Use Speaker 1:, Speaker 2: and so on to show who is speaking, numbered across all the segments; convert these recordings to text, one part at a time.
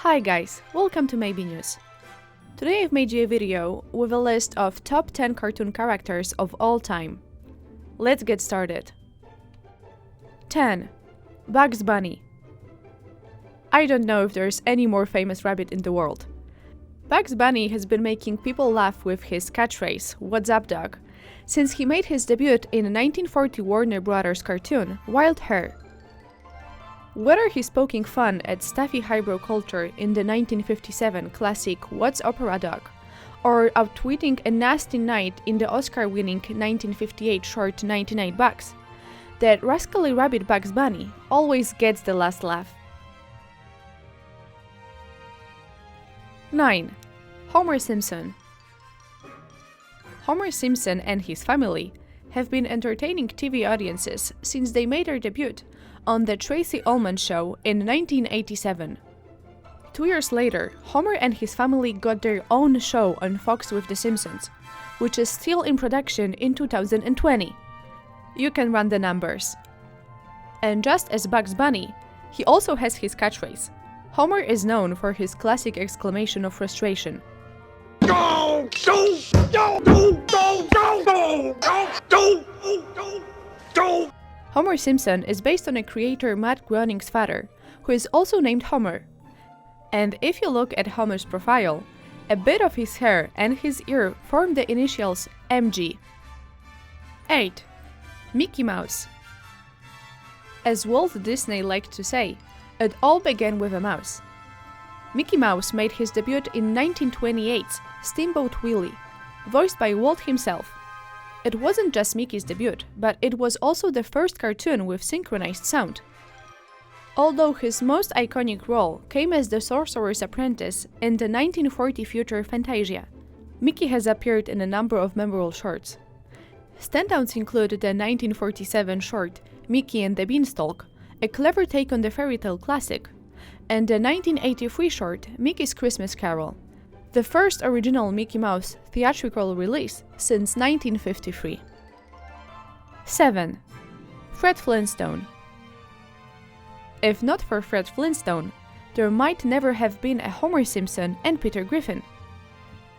Speaker 1: Hi guys, welcome to Maybe News. Today I've made you a video with a list of top 10 cartoon characters of all time. Let's get started. 10. Bugs Bunny. I don't know if there's any more famous rabbit in the world. Bugs Bunny has been making people laugh with his catchphrase, "What's up, dog?" since he made his debut in a 1940 Warner Brothers cartoon, Wild Hair. Whether he's poking fun at stuffy highbrow culture in the 1957 classic What's Opera Dog, or out-tweeting a nasty night in the Oscar-winning 1958 short 99 Bucks, that rascally rabbit Bugs Bunny always gets the last laugh. 9. Homer Simpson. Homer Simpson and his family have been entertaining TV audiences since they made their debut on The Tracey Ullman Show in 1987. 2 years later, Homer and his family got their own show on Fox with The Simpsons, which is still in production in 2020. You can run the numbers. And just as Bugs Bunny, he also has his catchphrase. Homer is known for his classic exclamation of frustration. Go! Go! Go! Go! Go! Go! Go! Go! Go! Homer Simpson is based on a creator Matt Groening's father, who is also named Homer. And if you look at Homer's profile, a bit of his hair and his ear form the initials MG. 8. Mickey Mouse. As Walt Disney liked to say, it all began with a mouse. Mickey Mouse made his debut in 1928's Steamboat Willie, voiced by Walt himself. It wasn't just Mickey's debut, but it was also the first cartoon with synchronized sound. Although his most iconic role came as the Sorcerer's Apprentice in the 1940 feature Fantasia, Mickey has appeared in a number of memorable shorts. Standouts include the 1947 short Mickey and the Beanstalk, a clever take on the fairy tale classic, and the 1983 short Mickey's Christmas Carol, the first original Mickey Mouse theatrical release since 1953. 7. Fred Flintstone. If not for Fred Flintstone, there might never have been a Homer Simpson and Peter Griffin.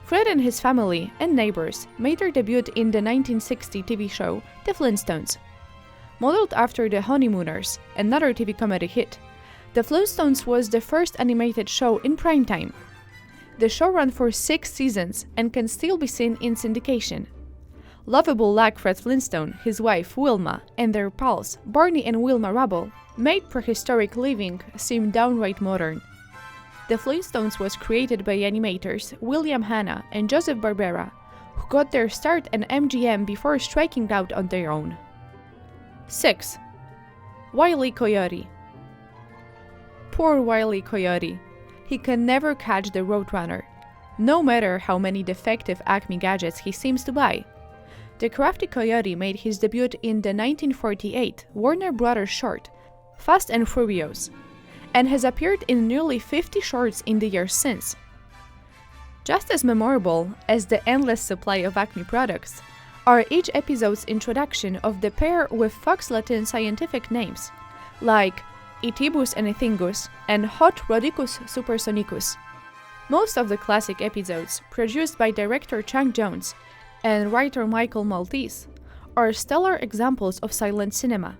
Speaker 1: Fred and his family and neighbors made their debut in the 1960 TV show The Flintstones. Modeled after The Honeymooners, another TV comedy hit, The Flintstones was the first animated show in primetime. The show ran for 6 seasons and can still be seen in syndication. Lovable like Fred Flintstone, his wife Wilma, and their pals Barney and Wilma Rubble made prehistoric living seem downright modern. The Flintstones was created by animators William Hanna and Joseph Barbera, who got their start at MGM before striking out on their own. 6. Wyly Coyote. Poor Wyly Coyote. He can never catch the Roadrunner, no matter how many defective Acme gadgets he seems to buy. The crafty coyote made his debut in the 1948 Warner Brothers short, Fast and Furious, and has appeared in nearly 50 shorts in the years since. Just as memorable as the endless supply of Acme products are each episode's introduction of the pair with Fox Latin scientific names, like Itibus enethingus and Hot Rhodicus supersonicus. Most of the classic episodes, produced by director Chang Jones and writer Michael Maltese, are stellar examples of silent cinema.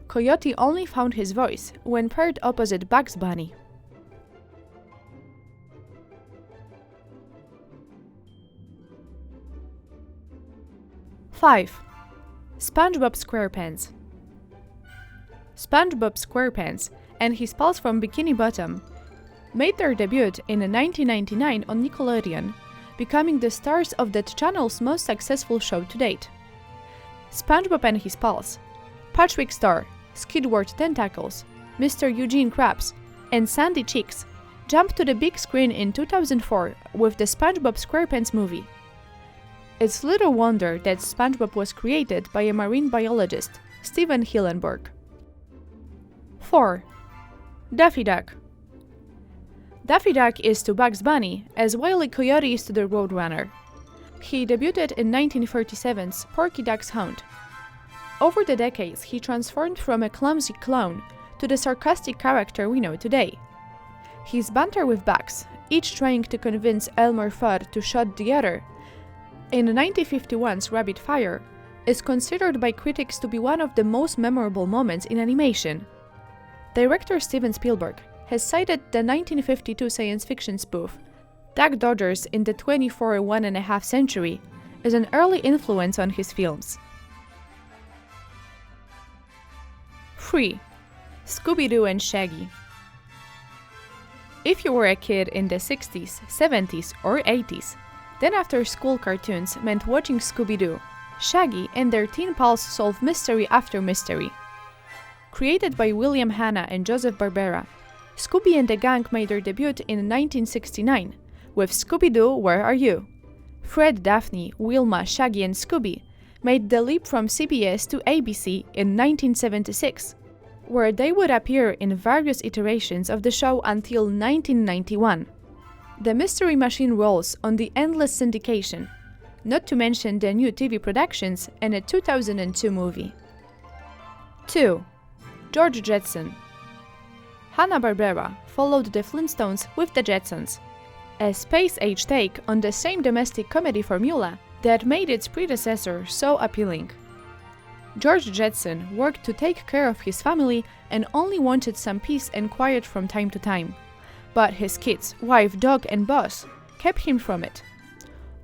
Speaker 1: Coyote only found his voice when paired opposite Bugs Bunny. 5. SpongeBob SquarePants. SpongeBob SquarePants and his pals from Bikini Bottom made their debut in 1999 on Nickelodeon, becoming the stars of that channel's most successful show to date. SpongeBob and his pals, Patrick Star, Squidward Tentacles, Mr. Eugene Krabs, and Sandy Cheeks jumped to the big screen in 2004 with the SpongeBob SquarePants movie. It's little wonder that SpongeBob was created by a marine biologist, Steven Hillenburg. 4. Daffy Duck. Daffy Duck is to Bugs Bunny as Wyly Coyote is to the Roadrunner. He debuted in 1937's Porky Duck's Hound. Over the decades, he transformed from a clumsy clown to the sarcastic character we know today. His banter with Bugs, each trying to convince Elmer Fudd to shoot the other, in 1951's Rapid Fire, is considered by critics to be one of the most memorable moments in animation. Director Steven Spielberg has cited the 1952 science fiction spoof Duck Dodgers in the 24½ century as an early influence on his films. 3. ScoobyDoo and Shaggy. If you were a kid in the 60s, 70s, or 80s, then after-school cartoons meant watching Scooby-Doo, Shaggy and their teen pals solve mystery after mystery. Created by William Hanna and Joseph Barbera, Scooby and the Gang made their debut in 1969 with Scooby-Doo, Where Are You? Fred, Daphne, Wilma, Shaggy and Scooby made the leap from CBS to ABC in 1976, where they would appear in various iterations of the show until 1991. The Mystery Machine rolls on the endless syndication, not to mention the new TV productions and a 2002 movie. 2. George Jetson. Hanna-Barbera followed the Flintstones with the Jetsons, a space-age take on the same domestic comedy formula that made its predecessor so appealing. George Jetson worked to take care of his family and only wanted some peace and quiet from time to time. But his kids, wife, dog, and boss kept him from it.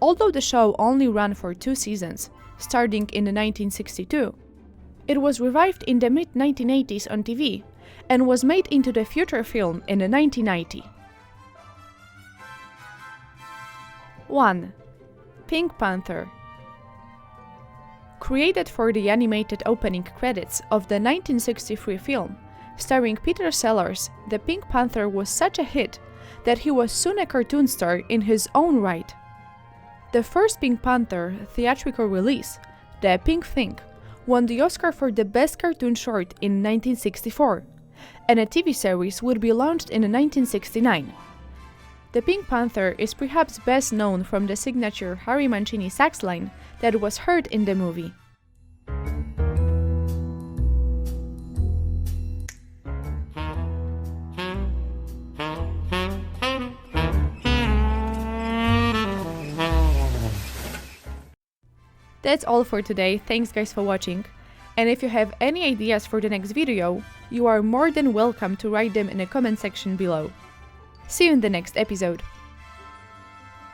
Speaker 1: Although the show only ran for 2 seasons, starting in 1962, it was revived in the mid-1980s on TV and was made into the feature film in 1990. 1. Pink Panther. Created for the animated opening credits of the 1963 film, starring Peter Sellers, the Pink Panther was such a hit that he was soon a cartoon star in his own right. The first Pink Panther theatrical release, The Pink Thing, won the Oscar for the Best Cartoon Short in 1964, and a TV series would be launched in 1969. The Pink Panther is perhaps best known from the signature Harry Mancini sax line that was heard in the movie. That's all for today, thanks guys for watching, and if you have any ideas for the next video, you are more than welcome to write them in the comment section below. See you in the next episode.